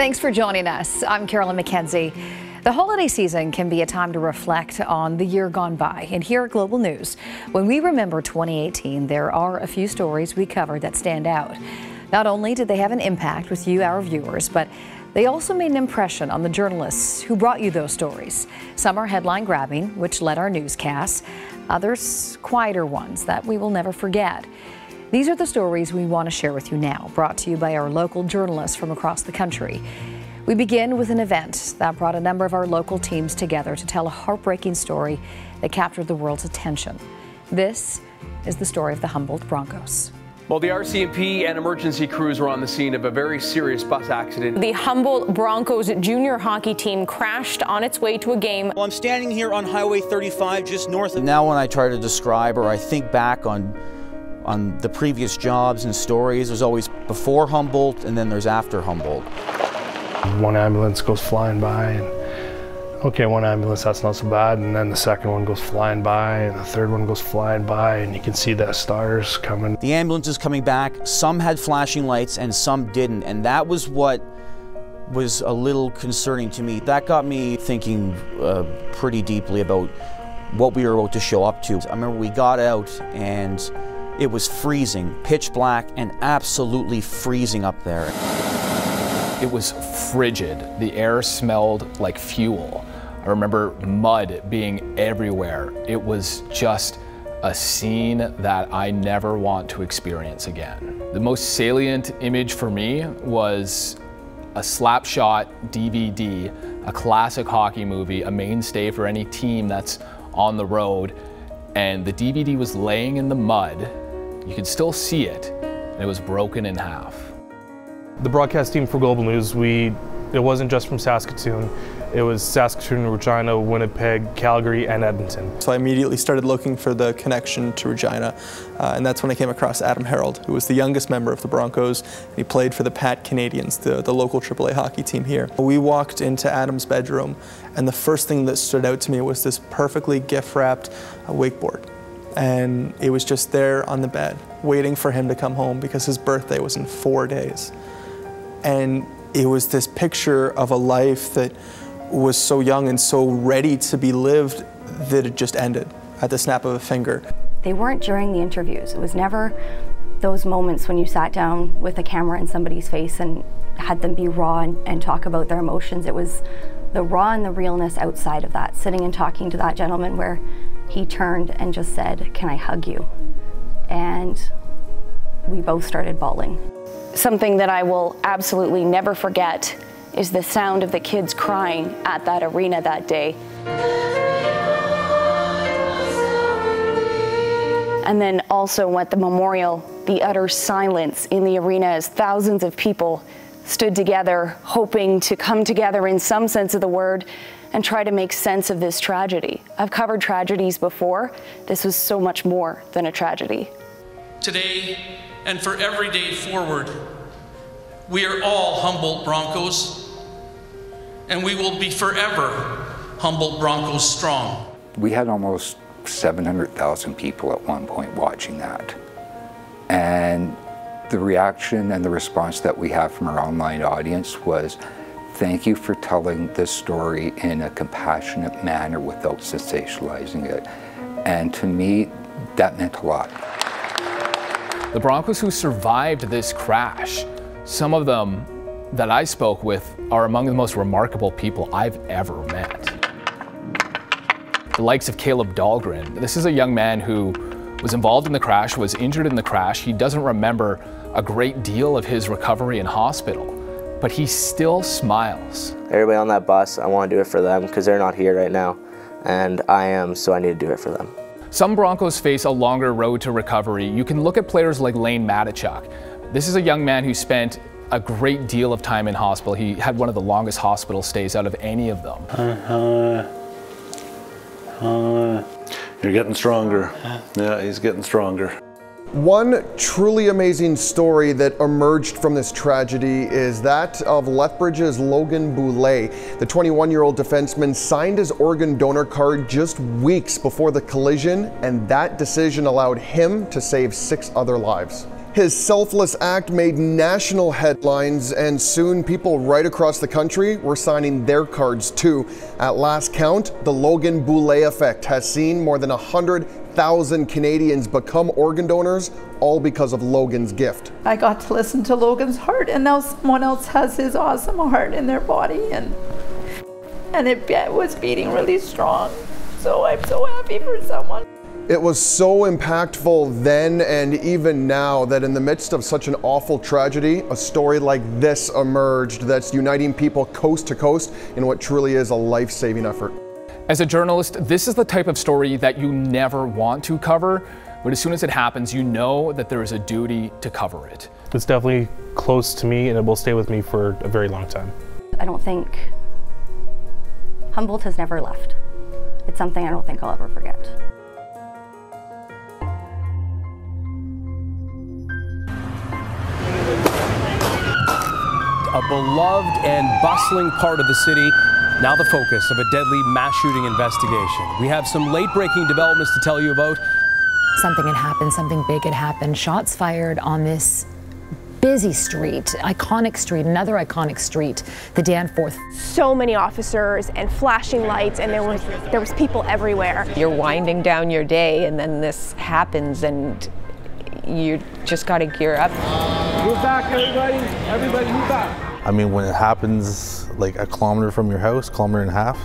Thanks for joining us. I'm Carolyn McKenzie. The holiday season can be a time to reflect on the year gone by. And here at Global News, when we remember 2018, there are a few stories we covered that stand out. Not only did they have an impact with you, our viewers, but they also made an impression on the journalists who brought you those stories. Some are headline-grabbing, which led our newscasts. Others, quieter ones that we will never forget. These are the stories we want to share with you now, brought to you by our local journalists from across the country. We begin with an event that brought a number of our local teams together to tell a heartbreaking story that captured the world's attention. This is the story of the Humboldt Broncos. Well, the RCMP and emergency crews were on the scene of a very serious bus accident. The Humboldt Broncos junior hockey team crashed on its way to a game. Well, I'm standing here on Highway 35 just north of... Now when I try to describe or I think back on the previous jobs and stories, there's always before Humboldt and then there's after Humboldt. One ambulance goes flying by and okay, one ambulance, that's not so bad, and then the second one goes flying by and the third one goes flying by and you can see the stars coming. The ambulance is coming back, some had flashing lights and some didn't, and that was what was a little concerning to me. That got me thinking pretty deeply about what we were about to show up to. I remember we got out and it was freezing, pitch black, and absolutely freezing up there. It was frigid. The air smelled like fuel. I remember mud being everywhere. It was just a scene that I never want to experience again. The most salient image for me was a slapshot DVD, a classic hockey movie, a mainstay for any team that's on the road, and the DVD was laying in the mud. You could still see it, and it was broken in half. The broadcast team for Global News, it wasn't just from Saskatoon. It was Saskatoon, Regina, Winnipeg, Calgary, and Edmonton. So I immediately started looking for the connection to Regina, and that's when I came across Adam Harold, who was the youngest member of the Broncos. He played for the Pat Canadians, the local AAA hockey team here. We walked into Adam's bedroom, and the first thing that stood out to me was this perfectly gift-wrapped wakeboard. And it was just there on the bed, waiting for him to come home because his birthday was in 4 days. And it was this picture of a life that was so young and so ready to be lived that it just ended at the snap of a finger. They weren't during the interviews. It was never those moments when you sat down with a camera in somebody's face and had them be raw and talk about their emotions. It was the raw and the realness outside of that, sitting and talking to that gentleman where he turned and just said, "Can I hug you?" And we both started bawling. Something that I will absolutely never forget is the sound of the kids crying at that arena that day. And then also at the memorial, the utter silence in the arena as thousands of people stood together, hoping to come together in some sense of the word and try to make sense of this tragedy. I've covered tragedies before. This was so much more than a tragedy. Today, and for every day forward, we are all Humboldt Broncos, and we will be forever Humboldt Broncos strong. We had almost 700,000 people at one point watching that. And the reaction and the response that we have from our online audience was, thank you for telling this story in a compassionate manner without sensationalizing it. And to me, that meant a lot. The Broncos who survived this crash, some of them that I spoke with are among the most remarkable people I've ever met. The likes of Caleb Dahlgren. This is a young man who was involved in the crash, was injured in the crash. He doesn't remember a great deal of his recovery in hospital, but he still smiles. Everybody on that bus, I want to do it for them because they're not here right now, and I am, so I need to do it for them. Some Broncos face a longer road to recovery. You can look at players like Lane Matichuk. This is a young man who spent a great deal of time in hospital. He had one of the longest hospital stays out of any of them. You're getting stronger. Yeah, he's getting stronger. One truly amazing story that emerged from this tragedy is that of Lethbridge's Logan Boulay. The 21-year-old defenseman signed his organ donor card just weeks before the collision, and that decision allowed him to save 6 other lives. His selfless act made national headlines, and soon people right across the country were signing their cards too. At last count, the Logan Boulet effect has seen more than 100,000 Canadians become organ donors, all because of Logan's gift. I got to listen to Logan's heart, and now someone else has his awesome heart in their body, and it was beating really strong. So I'm so happy for someone. It was so impactful then and even now that in the midst of such an awful tragedy, a story like this emerged that's uniting people coast to coast in what truly is a life-saving effort. As a journalist, this is the type of story that you never want to cover, but as soon as it happens, you know that there is a duty to cover it. It's definitely close to me, and it will stay with me for a very long time. I don't think Humboldt has never left. It's something I don't think I'll ever forget. A beloved and bustling part of the city, now the focus of a deadly mass shooting investigation. We have some late-breaking developments to tell you about. Something had happened, something big had happened. Shots fired on this busy street, iconic street, another iconic street, the Danforth. So many officers and flashing lights, and there was people everywhere. You're winding down your day, and then this happens, and you just got to gear up. Move back, everybody. Everybody move back. I mean, when it happens like a kilometer from your house, kilometer and a half,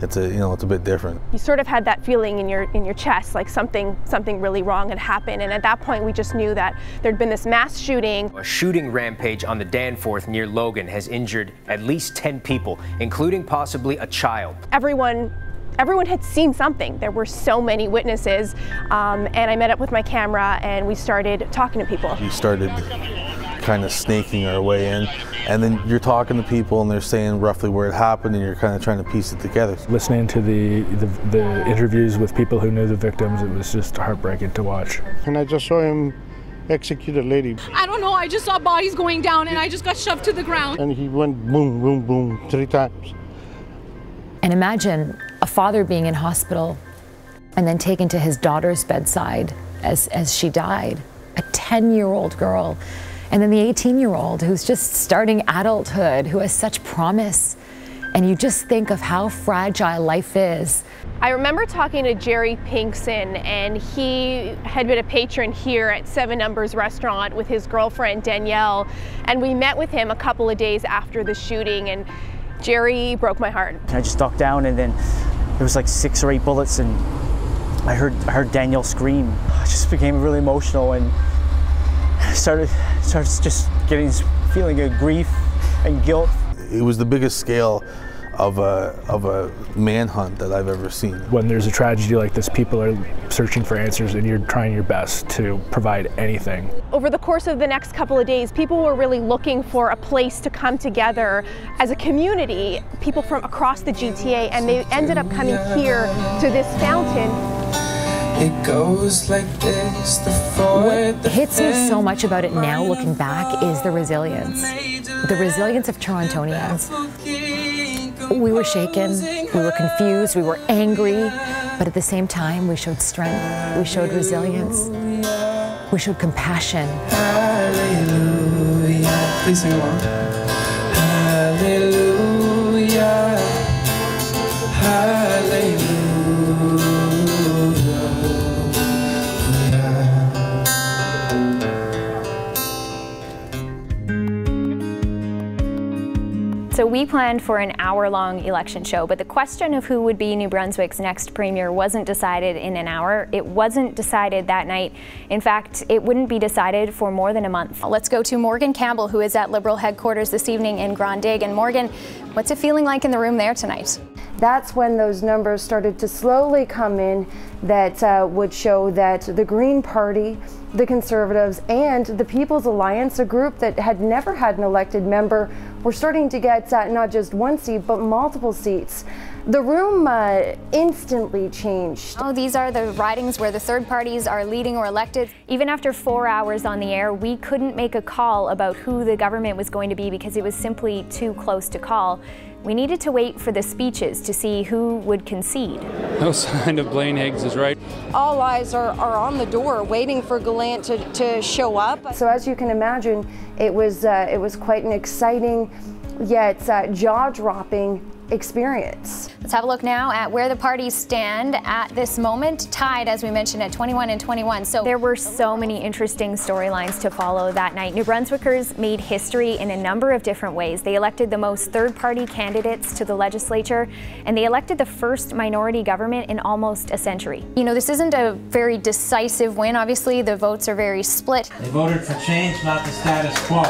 it's a bit different. You sort of had that feeling in your chest, like something really wrong had happened, and at that point we just knew that there'd been this mass shooting. A shooting rampage on the Danforth near Logan has injured at least 10 people, including possibly a child. Everyone had seen something. There were so many witnesses, and I met up with my camera and we started talking to people. We started kind of snaking our way in, and then you're talking to people and they're saying roughly where it happened, and you're kind of trying to piece it together. Listening to the interviews with people who knew the victims, it was just heartbreaking to watch. And I just saw him execute a lady. I don't know, I just saw bodies going down and I just got shoved to the ground. And he went boom, boom, boom 3 times. And imagine a father being in hospital and then taken to his daughter's bedside as she died, a 10-year-old girl. And then the 18-year-old who's just starting adulthood, who has such promise. And you just think of how fragile life is. I remember talking to Jerry Pinkson, and he had been a patron here at 7 Numbers Restaurant with his girlfriend Danielle. And we met with him a couple of days after the shooting, and Jerry broke my heart. I just ducked down, and then there was like 6 or 8 bullets, and I heard Danielle scream. I just became really emotional, and started just getting this feeling of grief and guilt. It was the biggest scale of a manhunt that I've ever seen. When there's a tragedy like this, people are searching for answers, and you're trying your best to provide anything. Over the course of the next couple of days, people were really looking for a place to come together as a community, people from across the GTA, and they ended up coming here to this fountain. It goes like this. What hits me so much about it now, looking back, is the resilience. The resilience of Torontonians. We were shaken, we were confused, we were angry, but at the same time, we showed strength, we showed resilience, we showed compassion. Hallelujah. Please sing along. Hallelujah. Hallelujah. So we planned for an hour-long election show, but the question of who would be New Brunswick's next premier wasn't decided in an hour. It wasn't decided that night. In fact, it wouldn't be decided for more than a month. Let's go to Morgan Campbell, who is at Liberal headquarters this evening in Grand Dig. And Morgan, what's it feeling like in the room there tonight? That's when those numbers started to slowly come in that would show that the Green Party, the Conservatives, and the People's Alliance, a group that had never had an elected member, were starting to get not just 1 seat, but multiple seats. The room instantly changed. Oh, these are the ridings where the third parties are leading or elected. Even after 4 hours on the air, we couldn't make a call about who the government was going to be because it was simply too close to call. We needed to wait for the speeches to see who would concede. No sign of Blaine Higgs is right. All eyes are on the door waiting for Gallant to show up. So as you can imagine, it was quite an exciting yet jaw-dropping experience. Let's have a look now at where the parties stand at this moment, tied, as we mentioned, at 21 and 21. So there were so many interesting storylines to follow that night. New Brunswickers made history in a number of different ways. They elected the most third-party candidates to the legislature, and they elected the first minority government in almost a century. You know, this isn't a very decisive win. Obviously, the votes are very split. They voted for change, not the status quo.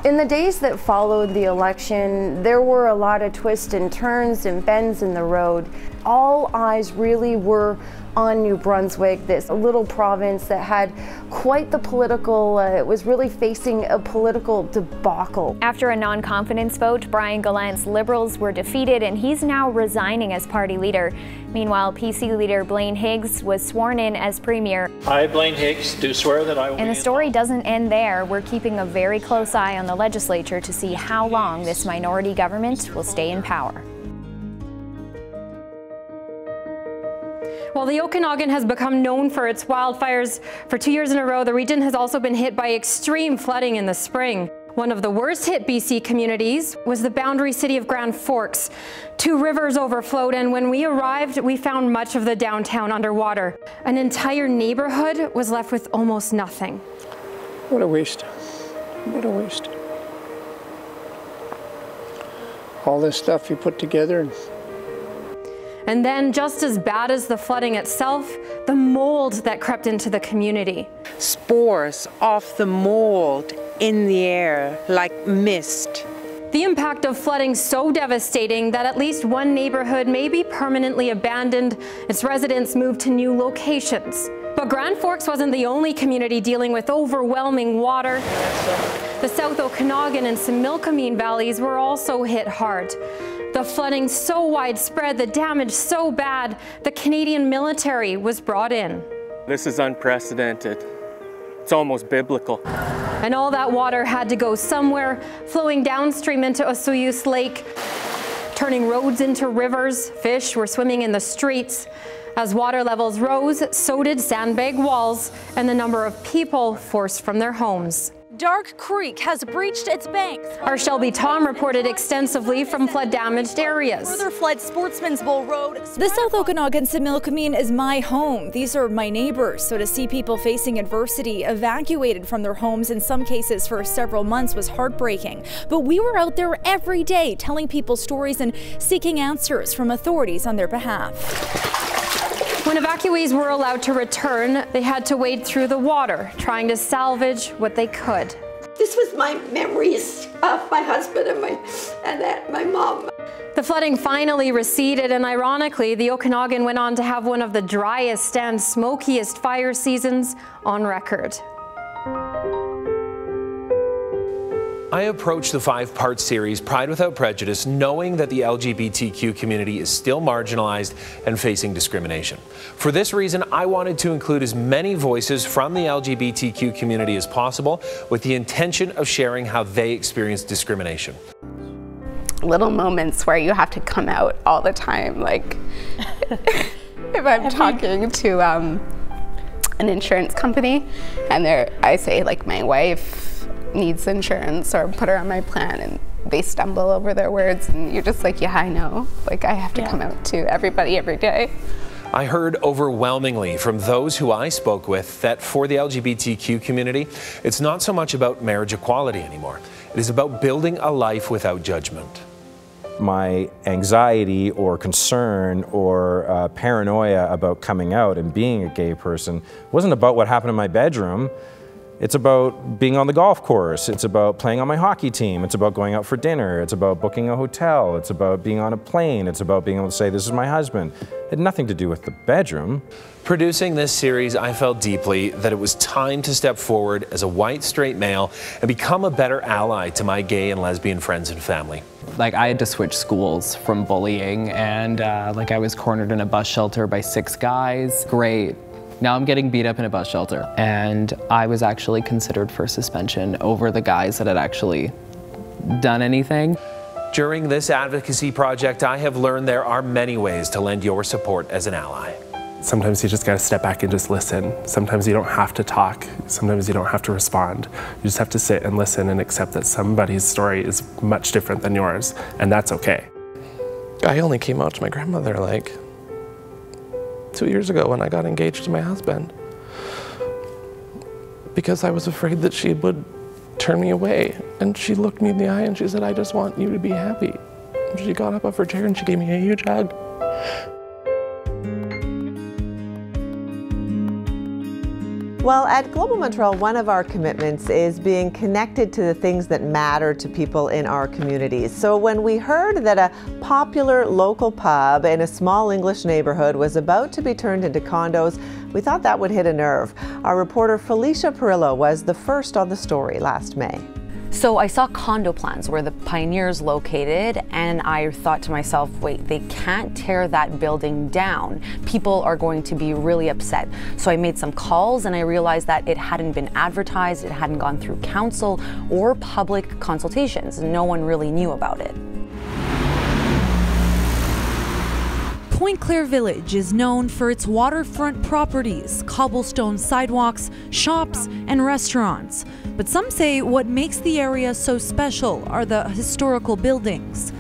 In the days that followed the election, there were a lot of twists and turns and bends in the road. All eyes really were on New Brunswick, this little province that had quite the political, it was really facing a political debacle. After a non-confidence vote, Brian Gallant's Liberals were defeated and he's now resigning as party leader. Meanwhile, PC leader Blaine Higgs was sworn in as Premier. I, Blaine Higgs, do swear that I will. And the story doesn't end there. We're keeping a very close eye on the legislature to see how long this minority government will stay in power. While the Okanagan has become known for its wildfires for 2 years in a row, the region has also been hit by extreme flooding in the spring. One of the worst hit BC communities was the boundary city of Grand Forks. 2 rivers overflowed, and when we arrived, we found much of the downtown underwater. An entire neighborhood was left with almost nothing. What a waste. What a waste. All this stuff you put together. And then, just as bad as the flooding itself, the mold that crept into the community. Spores of the mold in the air like mist. The impact of flooding so devastating that at least one neighborhood may be permanently abandoned. Its residents moved to new locations. But Grand Forks wasn't the only community dealing with overwhelming water. The South Okanagan and Similkameen valleys were also hit hard. The flooding so widespread, the damage so bad, the Canadian military was brought in. This is unprecedented. It's almost biblical. And all that water had to go somewhere, flowing downstream into Osoyoos Lake, turning roads into rivers. Fish were swimming in the streets. As water levels rose, so did sandbag walls and the number of people forced from their homes. Dark Creek has breached its banks. Our Shelby Tom reported extensively from flood-damaged areas. Further flood Sportsman's Bowl Road. The South Okanagan Similkameen is my home. These are my neighbors. So to see people facing adversity evacuated from their homes, in some cases for several months, was heartbreaking. But we were out there every day telling people stories and seeking answers from authorities on their behalf. When evacuees were allowed to return, they had to wade through the water, trying to salvage what they could. This was my memories of my husband and my mom. The flooding finally receded, and ironically, the Okanagan went on to have one of the driest and smokiest fire seasons on record. I approached the 5-part series Pride Without Prejudice knowing that the LGBTQ community is still marginalized and facing discrimination. For this reason, I wanted to include as many voices from the LGBTQ community as possible with the intention of sharing how they experience discrimination. Little moments where you have to come out all the time, like if I'm talking to an insurance company and I say like my wife needs insurance or put her on my plan and they stumble over their words and you're just like, yeah, I know. Like I have to come out to everybody every day. I heard overwhelmingly from those who I spoke with that for the LGBTQ community, it's not so much about marriage equality anymore. It is about building a life without judgment. My anxiety or concern or paranoia about coming out and being a gay person wasn't about what happened in my bedroom. It's about being on the golf course. It's about playing on my hockey team. It's about going out for dinner. It's about booking a hotel. It's about being on a plane. It's about being able to say, this is my husband. It had nothing to do with the bedroom. Producing this series, I felt deeply that it was time to step forward as a white, straight male and become a better ally to my gay and lesbian friends and family. Like I had to switch schools from bullying and like I was cornered in a bus shelter by 6 guys. Great. Now I'm getting beat up in a bus shelter. And I was actually considered for suspension over the guys that had actually done anything. During this advocacy project, I have learned there are many ways to lend your support as an ally. Sometimes you just got to step back and just listen. Sometimes you don't have to talk. Sometimes you don't have to respond. You just have to sit and listen and accept that somebody's story is much different than yours, and that's okay. I only came out to my grandmother like 2 years ago when I got engaged to my husband, because I was afraid that she would turn me away. And she looked me in the eye and she said, "I just want you to be happy." And she got up off her chair and she gave me a huge hug. Well, at Global Montreal, one of our commitments is being connected to the things that matter to people in our communities. So when we heard that a popular local pub in a small English neighborhood was about to be turned into condos, we thought that would hit a nerve. Our reporter Felicia Perillo was the first on the story last May. So I saw condo plans where the Pioneer's located, and I thought to myself, wait, they can't tear that building down. People are going to be really upset. So I made some calls and I realized that it hadn't been advertised, it hadn't gone through council or public consultations. No one really knew about it. Point Claire Village is known for its waterfront properties, cobblestone sidewalks, shops, and restaurants. But some say what makes the area so special are the historical buildings.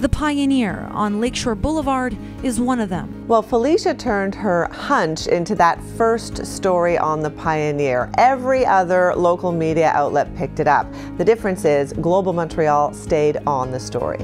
The Pioneer on Lakeshore Boulevard is one of them. Well, Felicia turned her hunch into that first story on the Pioneer. Every other local media outlet picked it up. The difference is Global Montreal stayed on the story.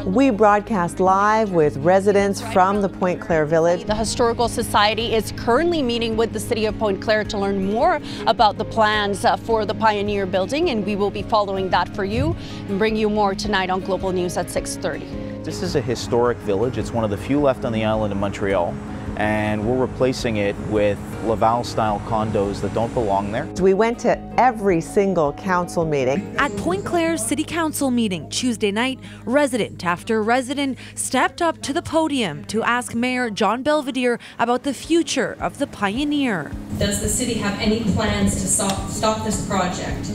We broadcast live with residents from the Point Claire Village. The Historical Society is currently meeting with the City of Point Claire to learn more about the plans for the Pioneer building, and we will be following that for you and bring you more tonight on Global News at 6:30. This is a historic village. It's one of the few left on the island of Montreal, and we're replacing it with Laval-style condos that don't belong there. We went to every single council meeting. At Point Claire's City Council meeting Tuesday night, resident after resident stepped up to the podium to ask Mayor John Belvedere about the future of the Pioneer. Does the city have any plans to stop this project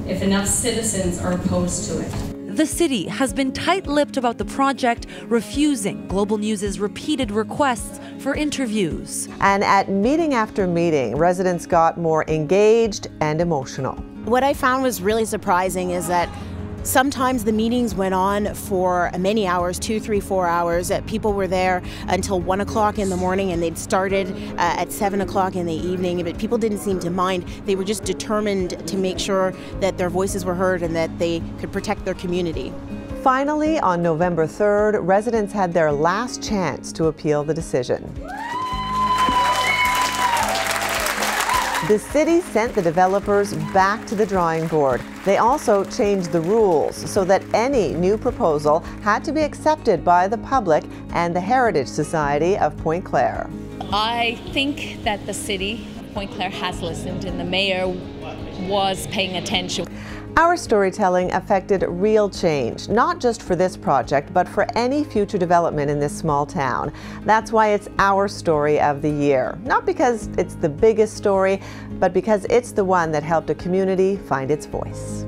if enough citizens are opposed to it? The city has been tight-lipped about the project, refusing Global News' repeated requests for interviews. And at meeting after meeting, residents got more engaged and emotional. What I found was really surprising is that sometimes the meetings went on for many hours, 2, 3, 4 hours. People were there until 1 o'clock in the morning, and they'd started at 7 o'clock in the evening. But people didn't seem to mind. They were just determined to make sure that their voices were heard and that they could protect their community. Finally, on November 3rd, residents had their last chance to appeal the decision. The city sent the developers back to the drawing board. They also changed the rules so that any new proposal had to be accepted by the public and the Heritage Society of Point Claire. I think that the city of Point Claire has listened and the mayor was paying attention. Our storytelling affected real change, not just for this project, but for any future development in this small town. That's why it's our story of the year. Not because it's the biggest story, but because it's the one that helped a community find its voice.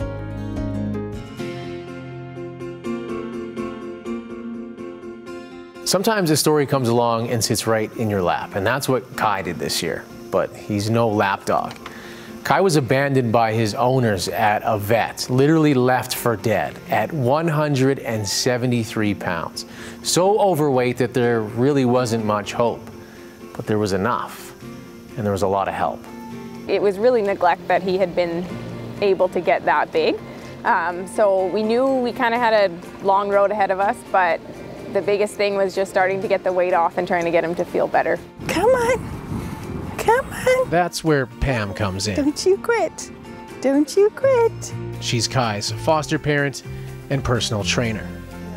Sometimes a story comes along and sits right in your lap, and that's what Kai did this year. But he's no lapdog. Kai was abandoned by his owners at a vet, literally left for dead at 173 pounds. So overweight that there really wasn't much hope, but there was enough, and there was a lot of help. It was really neglect that he had been able to get that big. So we knew we kind of had a long road ahead of us, but the biggest thing was just starting to get the weight off and trying to get him to feel better. Come on. Come on. That's where Pam comes in. Don't you quit. Don't you quit. She's Kai's foster parent and personal trainer.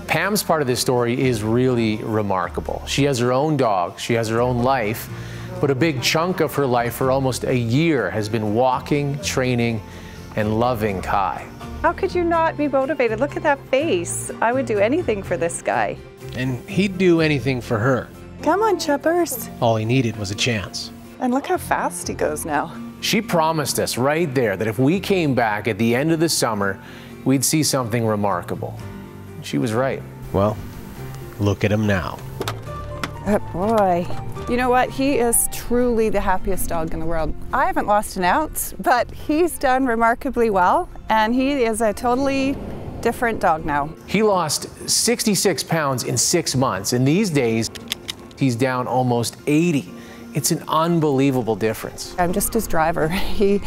Pam's part of this story is really remarkable. She has her own dog, she has her own life, but a big chunk of her life for almost a year has been walking, training, and loving Kai. How could you not be motivated? Look at that face. I would do anything for this guy. And he'd do anything for her. Come on, Chuppers. All he needed was a chance. And look how fast he goes now. She promised us right there that if we came back at the end of the summer, we'd see something remarkable. She was right. Well, look at him now. Oh boy. You know what? He is truly the happiest dog in the world. I haven't lost an ounce, but he's done remarkably well, and he is a totally different dog now. He lost 66 pounds in 6 months, and these days, he's down almost 80. It's an unbelievable difference. I'm just his driver. He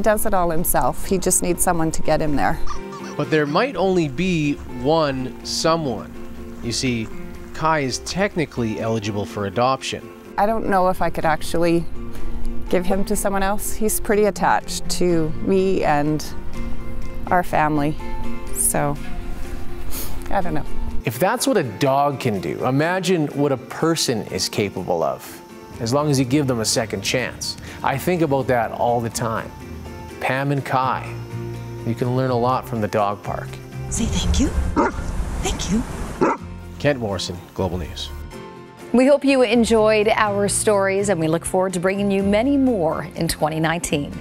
does it all himself. He just needs someone to get him there. But there might only be one someone. You see, Kai is technically eligible for adoption. I don't know if I could actually give him to someone else. He's pretty attached to me and our family, so I don't know. If that's what a dog can do, imagine what a person is capable of, as long as you give them a second chance. I think about that all the time. Pam and Kai, you can learn a lot from the dog park. Say thank you. Thank you. Kent Morrison, Global News. We hope you enjoyed our stories, and we look forward to bringing you many more in 2019.